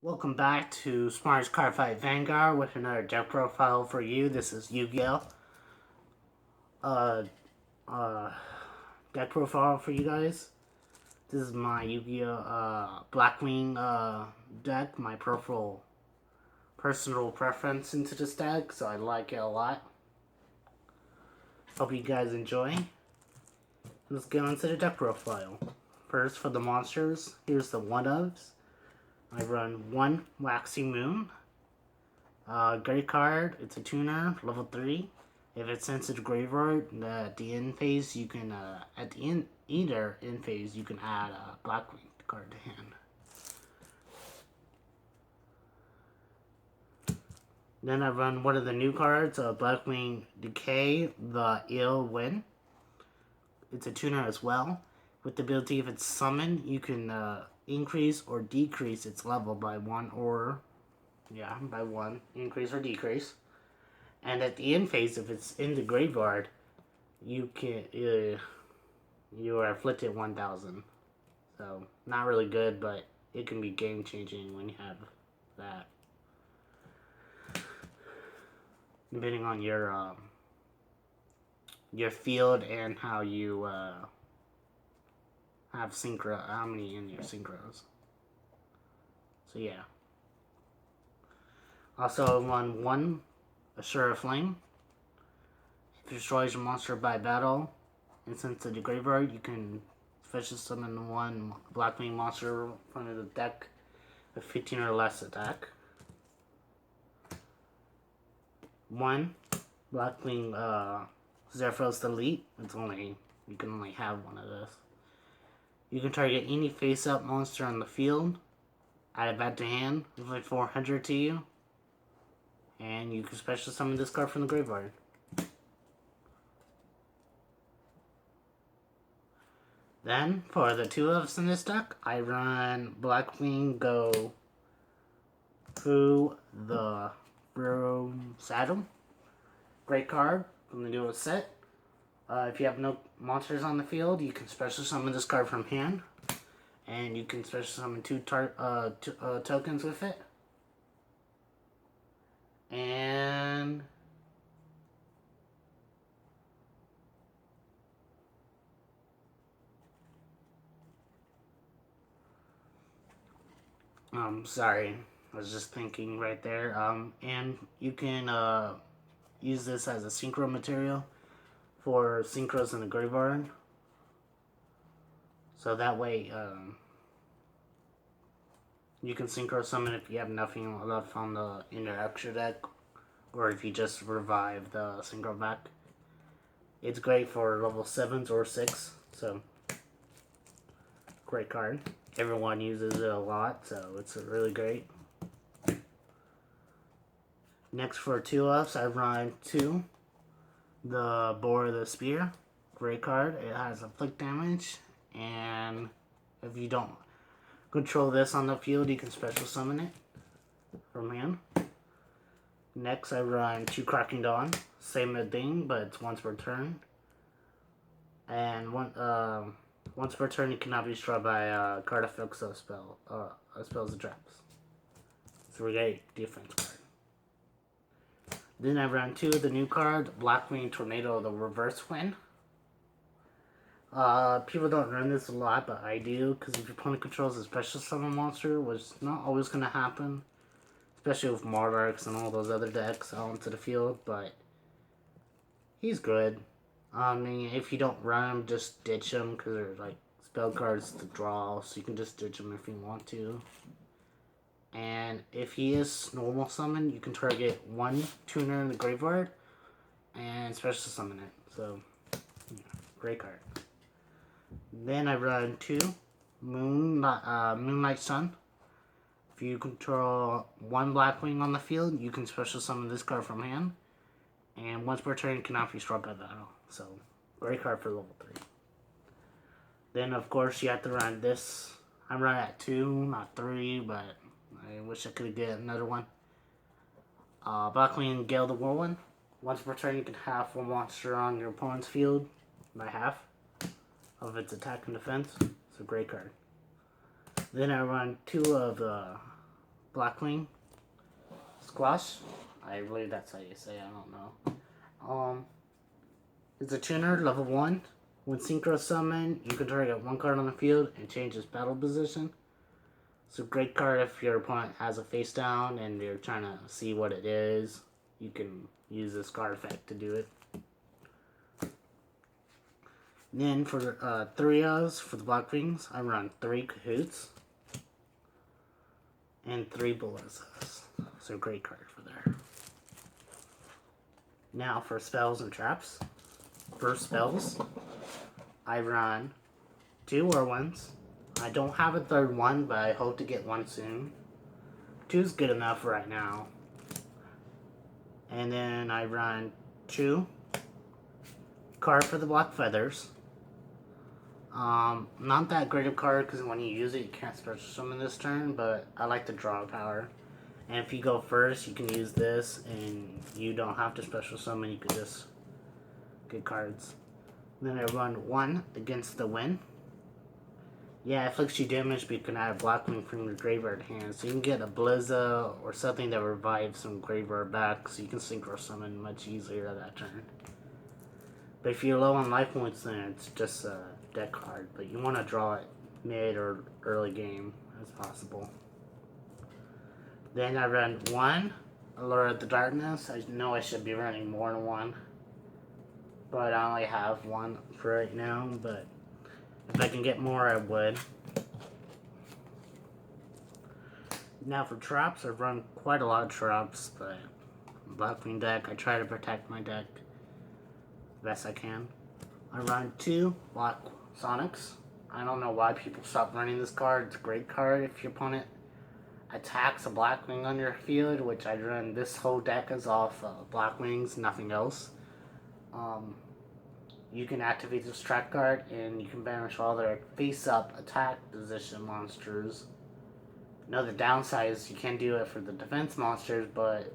Welcome back to Smart's Card Fight Vanguard with another deck profile for you. This is Yugioh. Uh, uh, Deck profile for you guys. This is my Yugioh blackwing deck. My personal preference into this deck, so I like it a lot. Hope you guys enjoy. Let's get on to the deck profile. First, for the monsters, here's the one-ofs. I run one Waxing Moon. Great card. It's a tuner, level 3. If it's sent to the graveyard, at the end phase, you can, at the end, either end phase, you can add a blackwing card to hand. Then I run one of the new cards, Blackwing Decay, the Ill Win. It's a tuner as well. With the ability, if it's summoned, you can increase or decrease its level by 1 or by 1, increase or decrease. And at the end phase, if it's in the graveyard, you can you are afflicted 1,000. So not really good, but it can be game changing when you have that. Depending on your field and how you have synchro, how many in your synchros. So yeah. Also run one Assure Flame. If it destroys your monster by battle and sends to the graveyard, you can special summon one Blackwing monster from the deck with 15 or less attack. One Blackwing Zephyros Elite. You can only have one of this. You can target any face-up monster on the field, add it back to hand, inflict 400 to you, and you can special summon this card from the graveyard. Then, for the two of us in this deck, I run Blackwing Go through the Broom Saddle. Great card from the duo set. If you have no monsters on the field, you can special summon this card from hand. And you can special summon two tokens with it. And sorry, I was just thinking right there. And you can use this as a synchro material for synchros in the graveyard. So that way, you can synchro summon if you have nothing left on in your extra deck, or if you just revive the synchro back. It's great for level 7s or 6, so great card. Everyone uses it a lot, so it's really great. Next for two ups, I run two. The Boar of the Spear. Great card. It has afflict damage, and if you don't control this on the field, you can special summon it from hand. Next, I run two Cracking Dawn. Same thing, but it's once per turn. And once per turn, it cannot be destroyed by a card effects of spells and traps. It's a great defense card. Then I run two of the new card, Blackwing Tornado, the Reverse Wind. People don't run this a lot, but I do, because if your opponent controls a special summon monster, which is not always going to happen, especially with Monarchs and all those other decks out into the field, but he's good. I mean, if you don't run him, just ditch him, because they're like spell cards to draw, so you can just ditch him if you want to. And if he is normal summon, you can target one tuner in the graveyard and special summon it. So, yeah, great card. Then I run two Moonlight Sun. If you control one Blackwing on the field, you can special summon this card from hand. And once per turn, it cannot be struck by battle. So, great card for level 3. Then, of course, you have to run this. I'm running at 2, not 3, but I wish I could get another one. Blackwing Gale the Whirlwind. Once per turn, you can have one monster on your opponent's field by half of its attack and defense. It's a great card. Then I run two of the blackwing squash. I believe that's how you say it, I don't know. It's a tuner, level 1. When synchro summon, you can target one card on the field and change its battle position. It's a great card if your opponent has a face down and you're trying to see what it is. You can use this card effect to do it. Then for 3 O's for the blackwings, I run 3 Cahoots and 3 Belizzas. So great card for there. Now for spells and traps. For spells, I run 2 Whirlwinds. I don't have a third one, but I hope to get one soon. 2's good enough right now. And then I run 2 card for the Black Feathers. Not that great of card because when you use it, you can't special summon this turn, but I like the draw power. And if you go first, you can use this, and you don't have to special summon. You could just get cards. Then I run 1 Against the Wind. Yeah, it inflicts you damage, but you can add a blackwing from your graveyard hand. So you can get a Blizza or something that revives some graveyard back, so you can synchro summon much easier that turn. But if you're low on life points, then it's just a deck card. But you want to draw it mid or early game as possible. Then I run 1 Allure of the Darkness. I know I should be running more than 1, but I only have 1 for right now. But if I can get more, I would. Now for traps, I've run quite a lot of traps, but Blackwing deck, I try to protect my deck the best I can. I run 2 Black Sonics. I don't know why people stop running this card. It's a great card if your opponent attacks a Blackwing on your field, which I run this whole deck is off Blackwings, nothing else. You can activate this track card and you can banish all their face-up attack position monsters. Now the downside is you can't do it for the defense monsters, but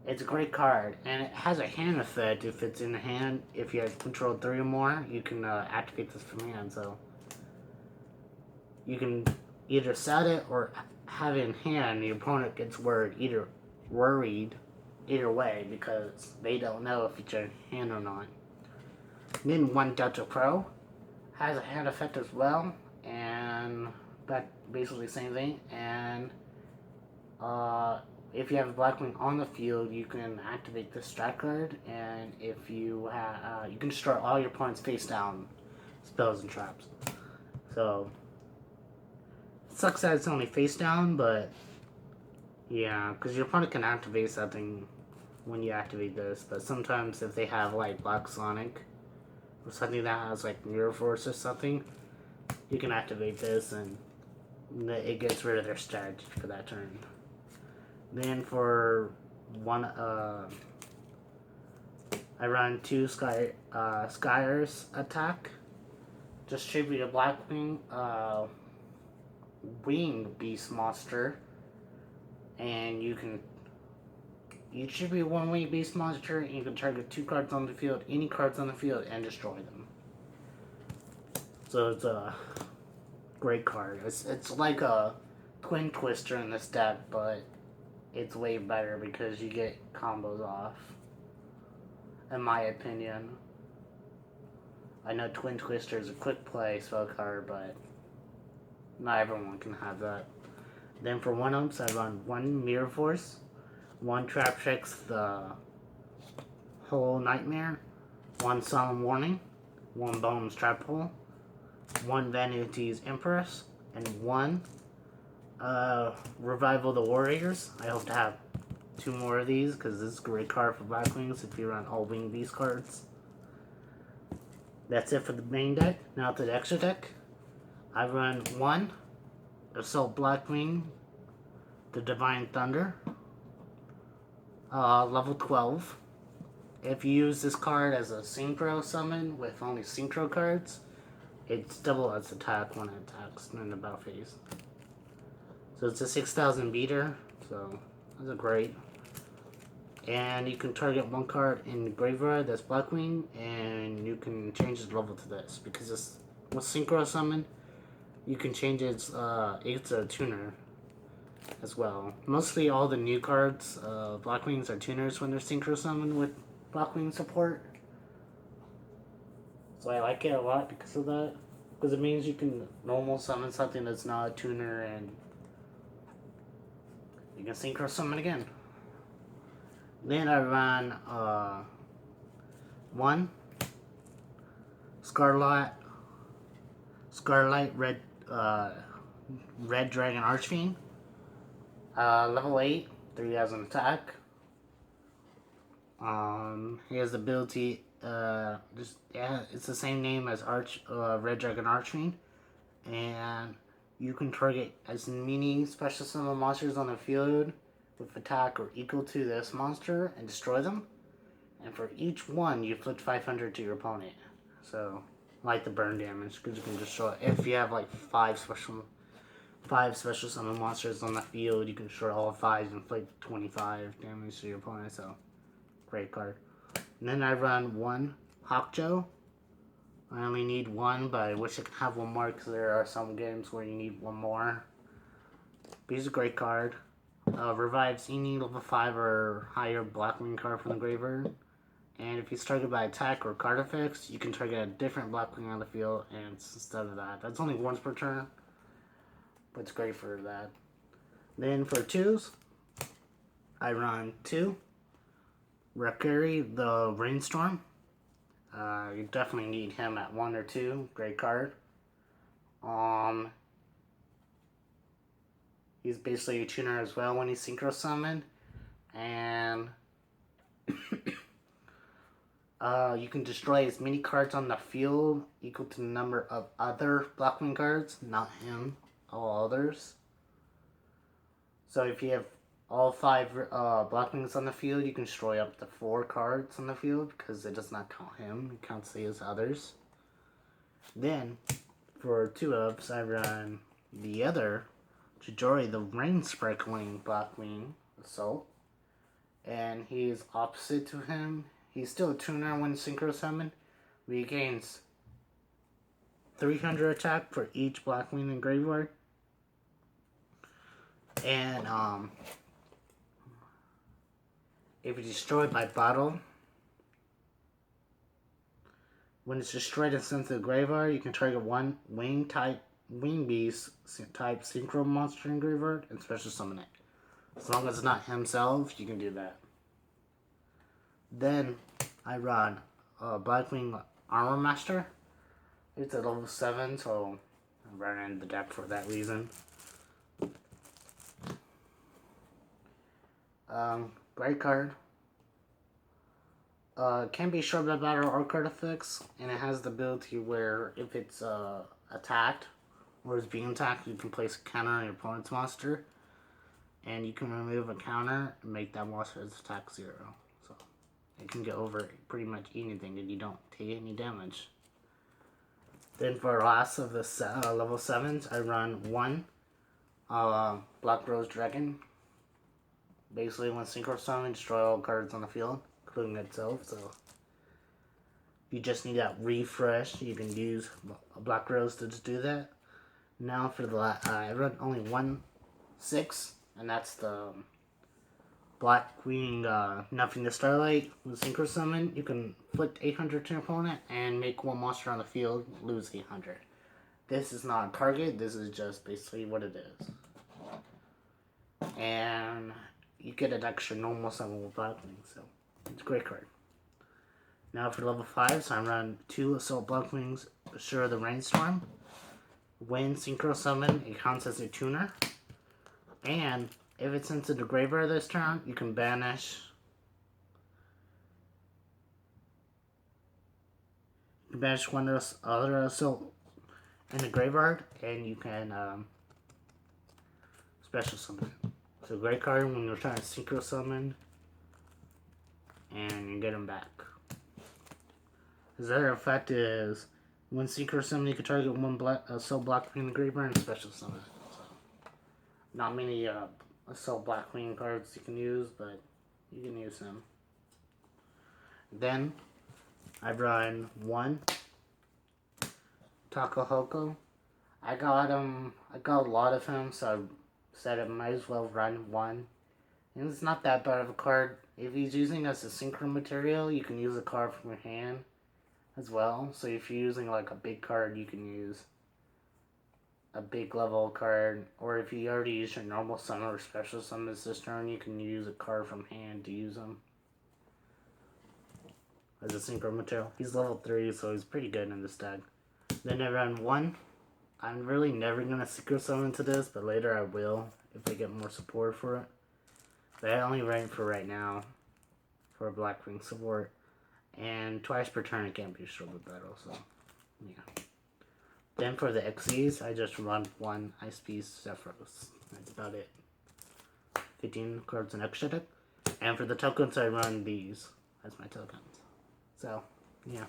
it's a great card, and it has a hand effect if it's in hand. If you have control 3 or more, you can activate this from hand, so you can either set it or have it in hand, and your opponent gets worried either way, because they don't know if it's in hand or not. And then 1 Delta Pro has a hand effect as well, and that basically the same thing. And if you have a Blackwing on the field, you can activate this strat card, and if you have, you can destroy all your opponent's face down spells and traps. So it sucks that it's only face down, but yeah, because your opponent can activate something when you activate this. But sometimes if they have like Black Sonic or something that has like Mirror Force or something, you can activate this and it gets rid of their strategy for that turn. Then for 1, I run 2 Skyers attack. Distribute a Blackwing wing beast monster, and you can distribute 1 wing beast monster, and you can target 2 cards on the field, any cards on the field, and destroy them. So it's a great card. It's like a Twin Twister in this deck, but it's way better because you get combos off, in my opinion. I know Twin Twister is a quick play spell card, but not everyone can have that. Then for 1 ups, I run 1 Mirror Force, 1 Trap Tricks the Whole Nightmare, 1 Solemn Warning, 1 Bones Trap Hole, 1 Vanity's Empress, and 1 Revival the Warriors. I hope to have 2 more of these because this is a great card for Blackwings if you run all Wing Beast cards. That's it for the main deck. Now to the extra deck. I run 1 Assault Blackwing, the Divine Thunder, level 12. If you use this card as a synchro summon with only synchro cards, it's double its attack when it attacks in the battle phase. So it's a 6,000 beater, so that's a great. And you can target 1 card in the graveyard that's Blackwing, and you can change its level to this. Because this with synchro summon, you can change its a tuner. as well. Mostly all the new cards, blackwings are tuners when they're synchro summoned with blackwing support. So I like it a lot because of that. Because it means you can normal summon something that's not a tuner and you can synchro summon again. Then I ran one Scarlet Red Red Dragon Archfiend. Level 8, 3,000 attack. He has the ability, it's the same name as Red Dragon Archfiend. And you can target as many special summon monsters on the field with attack or equal to this monster and destroy them. And for each one, you inflict 500 to your opponent. So, like the burn damage, because you can destroy. If you have like five special summon monsters on the field, you can destroy all five and inflict 25 damage to your opponent. So, great card. And then I run one Yugioh. I only need one, but I wish I could have one more because there are some games where you need one more. But he's a great card. Revives any level 5 or higher blackwing card from the graveyard. And if he's targeted by attack or card effects, you can target a different blackwing on the field and instead of that. That's only once per turn, but it's great for that. Then for twos, I run two Rakuri, the Rainstorm. You definitely need him at 1 or 2. Great card. He's basically a tuner as well when he's synchro summoned. And you can destroy as many cards on the field equal to the number of other blackwing cards, not him, all others. So if you have all 5 blackwings on the field, you can destroy up to 4 cards on the field because it does not count him. It counts his others. Then, for 2-ups, I run the other Yugioh, the Rain Sparkling Blackwing Assault. And he's opposite to him. He's still a tuner when synchro summoned. He gains 300 attack for each blackwing in graveyard. And if it's destroyed by battle, when it's destroyed and sent to the graveyard, you can target one wing beast type synchro monster in graveyard and special summon it. As long as it's not himself, you can do that. Then I run Blackwing Armor Master. It's at level 7, so I'm running the deck for that reason. Great card. Can be short by battle or card effects, and it has the ability where if it's attacked or is being attacked, you can place a counter on your opponent's monster, and you can remove a counter and make that monster's attack 0. So it can get over pretty much anything, and you don't take any damage. Then for last of the level 7s, I run one Black Rose Dragon. Basically, when synchro summon, destroy all cards on the field, including itself. So, if you just need that refresh, you can use a Black Rose to just do that. Now for the I run only 1 6, and that's the Blackwing Nothing to Starlight. With synchro summon, you can inflict 800 to your opponent and make one monster on the field lose 800. This is not a target. This is just basically what it is. And you get an extra normal summon with Blackwing, so it's a great card. Now for level 5, so I run 2 Assault Blackwings, Assure the Rainstorm. When synchro summon, it counts as a tuner. And if it's into the graveyard this turn, you can banish. You can banish one of the other assault in the graveyard, and you can special summon. It's a great card when you're trying to synchro summon, and you get them back. His other effect is when synchro summon, you can target one assault Blackwing in the graveyard and special summon. So, not many assault Blackwing cards you can use, but you can use them. Then I run one Takahoko. I got a lot of him, so I said it might as well run 1. And it's not that bad of a card. If he's using as a synchro material, you can use a card from your hand as well. So if you're using like a big card, you can use a big level card. Or if you already use your normal summon or special summon this turn, you can use a card from hand to use them as a synchro material. He's level 3, so he's pretty good in this deck. Then I run 1. I'm really never going to synchro summon to this, but later I will if I get more support for it. But I only run it for right now for blackwing support. And twice per turn it can't be destroyed with battle, so yeah. Then for the XEs, I just run 1 Ice Beast Zephyros. That's about it. 15 cards in extra deck. And for the tokens, I run these as my tokens. So, yeah.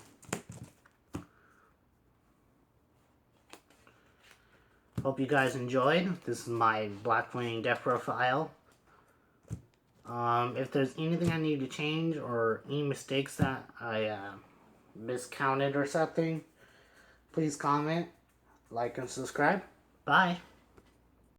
Hope you guys enjoyed. This is my blackwing deck profile. If there's anything I need to change or any mistakes that I miscounted or something, please comment, like, and subscribe. Bye.